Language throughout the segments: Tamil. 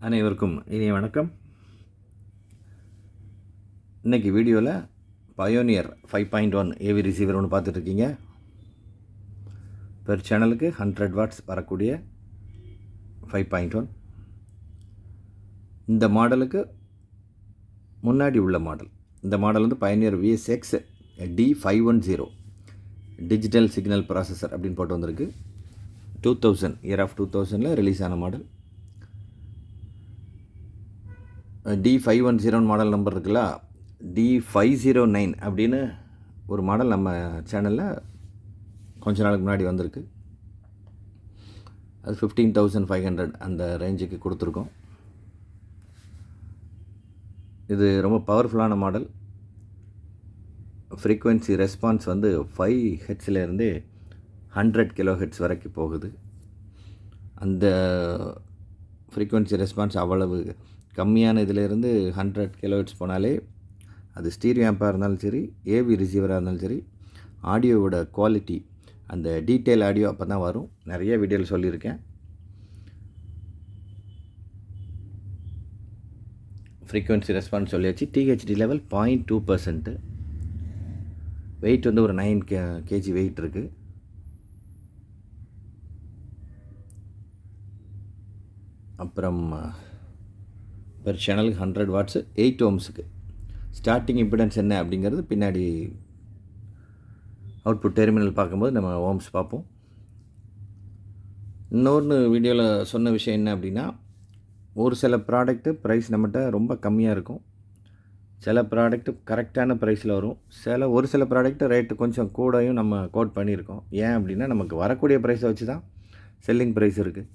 அனைவருக்கும் இனிய வணக்கம். இன்றைக்கி வீடியோவில் பயோனியர் 5.1 ஏவி ரிசீவர் ஒன்று பார்த்துட்ருக்கீங்க. பெர் சேனலுக்கு 100 வாட்ஸ் வரக்கூடிய 5.1. இந்த மாடலுக்கு முன்னாடி உள்ள மாடல், இந்த மாடல் வந்து pioneer VSX D510 digital signal processor அப்படின்னு போட்டு வந்திருக்கு. 2000 இயர் ஆஃப் 2000 ரிலீஸ் ஆன மாடல். D510 மாடல் நம்பர் இருக்குல்ல, D509 அப்படின்னு ஒரு மாடல் நம்ம சேனலில் கொஞ்ச நாளுக்கு முன்னாடி வந்திருக்கு. அது 15,500 அந்த ரேஞ்சுக்கு கொடுத்துருக்கோம். இது ரொம்ப பவர்ஃபுல்லான மாடல். ஃப்ரீக்குவென்சி ரெஸ்பான்ஸ் வந்து 5 ஹெட்ஸ்லேருந்தே 100 கிலோஹெட்ஸ் வரைக்கும் போகுது. அந்த ஃப்ரீக்குவென்சி ரெஸ்பான்ஸ் அவ்வளவு கம்மியான இதிலேருந்து 100 கிலோஹெட்ஸ் போனாலே அது ஸ்டீரியோ ஆம்பாக இருந்தாலும் சரி, ஏவி ரிசீவராக இருந்தாலும் சரி, ஆடியோவோட குவாலிட்டி, அந்த டீட்டெயில் ஆடியோ அப்போ தான் வரும். நிறைய வீடியோவில் சொல்லியிருக்கேன். ஃப்ரீக்குவென்சி ரெஸ்பான்ஸ் சொல்லியாச்சு. DHT level 0.2%. வெயிட் வந்து ஒரு 9 kg வெயிட் இருக்குது. அப்புறம் பெர் சேனலுக்கு 100 வாட்ஸு 8 ohmsக்கு. ஸ்டார்டிங் இம்பிடன்ஸ் என்ன அப்படிங்கிறது பின்னாடி அவுட்புட் டெர்மினல் பார்க்கும்போது நம்ம ஓம்ஸ் பார்ப்போம். இன்னொன்று வீடியோவில் சொன்ன விஷயம் என்ன அப்படின்னா, ஒரு சில ப்ராடக்ட்டு ப்ரைஸ் நம்மகிட்ட ரொம்ப கம்மியாக இருக்கும். சில ப்ராடக்ட்டு கரெக்டான ப்ரைஸில் வரும். ஒரு சில ப்ராடக்ட்டு ரேட்டு கொஞ்சம் கூடயும் நம்ம கோட் பண்ணியிருக்கோம். ஏன் அப்படின்னா, நமக்கு வரக்கூடிய ப்ரைஸை வச்சு தான் செல்லிங் ப்ரைஸ் இருக்குது.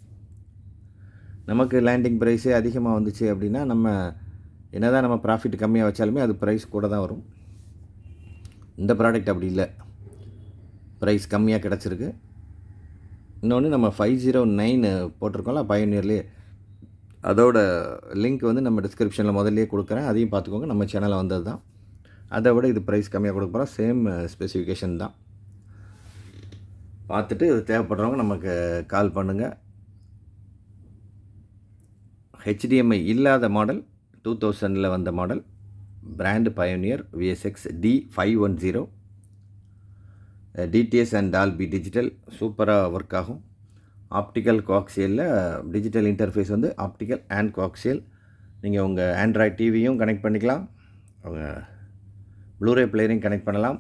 நமக்கு லேண்டிங் ப்ரைஸே அதிகமாக வந்துச்சு அப்படின்னா, நம்ம என்ன தான் நம்ம ப்ராஃபிட் கம்மியாக வச்சாலுமே அது ப்ரைஸ் கூட தான் வரும். இந்த ப்ராடக்ட் அப்படி இல்லை, ப்ரைஸ் கம்மியாக கிடச்சிருக்கு. இன்னொன்று நம்ம 509 போட்டிருக்கோம்ல பயோனியர்லேயே, அதோட லிங்க் வந்து நம்ம டிஸ்கிரிப்ஷனில் முதல்லையே கொடுக்குறேன், அதையும் பார்த்துக்கோங்க. நம்ம சேனலில் வந்தது தான். அதை விட இது ப்ரைஸ் கம்மியாக கொடுக்க போகிறோம். சேம் ஸ்பெசிஃபிகேஷன் தான். பார்த்துட்டு இது தேவைப்படுறவங்க நமக்கு கால் பண்ணுங்கள். HDMI இல்லாத மாடல், 2000 வந்த model, brand Pioneer VSX D510. DTS and Dolby digital சூப்பராக ஒர்க் ஆகும். ஆப்டிக்கல் கோஆக்சியலில் டிஜிட்டல் இன்டர்ஃபேஸ் வந்து ஆப்டிக்கல் அண்ட் கோஆக்சியல். நீங்கள் உங்கள் ஆண்ட்ராய்ட் டிவியும் கனெக்ட் பண்ணிக்கலாம், உங்கள் ப்ளூரே பிளேயரையும் கனெக்ட் பண்ணலாம்.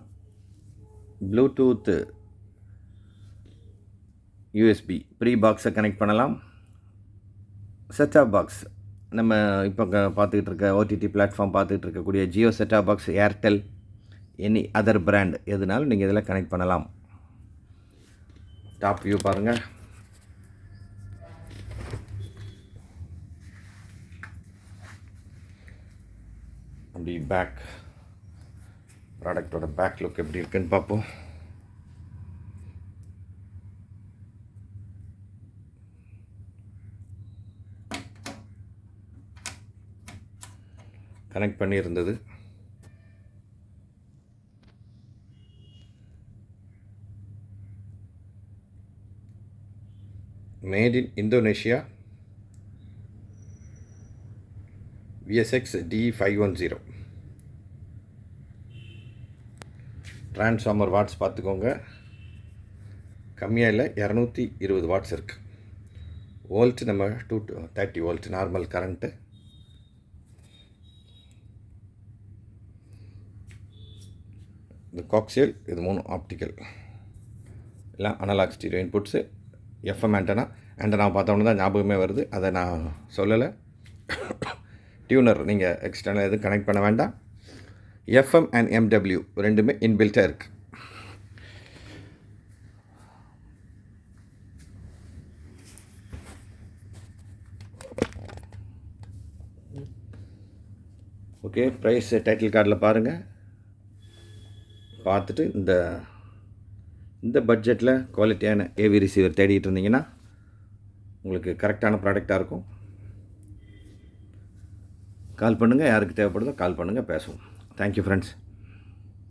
ப்ளூடூத் USB ப்ரீ பாக்ஸை கனெக்ட் பண்ணலாம். செட்டாப் பாக்ஸ் நம்ம இப்போ பார்த்துக்கிட்டு இருக்க OTT பிளாட்ஃபார்ம் பார்த்துக்கிட்டு இருக்கக்கூடிய Jio set top box, Airtel, any other brand எதுனாலும் நீங்கள் இதில் கனெக்ட் பண்ணலாம். டாப் வியூ பாருங்கள். அப்படி பேக் ப்ராடக்டோட பேக் லுக் எப்படி இருக்குன்னு பார்ப்போம். கனெக்ட் பண்ணியிருந்தது. Made in Indonesia, VSX D510. Transformer watts பார்த்துக்கோங்க, கம்மியாக இல்லை, 220 வாட்ஸ் இருக்குது. வோல்ட் நம்ம 230 வோல்ட் நார்மல் கரண்ட்டு. இந்த காக்சியல், இது 3 ஆப்டிக்கல், எல்லாம் analog stereo inputs. FM antenna பார்த்தோன்னு தான் ஞாபகமே வருது, அதை நான் சொல்லலை. டியூனர் நீங்கள் எக்ஸ்டர்னல் எதுவும் கனெக்ட் பண்ண வேண்டாம். FM அண்ட் MW ரெண்டுமே இன்பில்ட்டாக இருக்குது. ஓகே, ப்ரைஸ் டைட்டில் கார்டில் பாருங்கள். பார்த்துட்டு இந்த பட்ஜெட்டில் குவாலிட்டியான ஏவி ரிசீவர் தேடிட்டு இருந்தீங்கன்னா உங்களுக்கு கரெக்டான ப்ராடக்டாக இருக்கும். கால் பண்ணுங்கள், யாருக்கு தேவைப்படுதோ கால் பண்ணுங்கள், பேசுவோம். Thank you friends.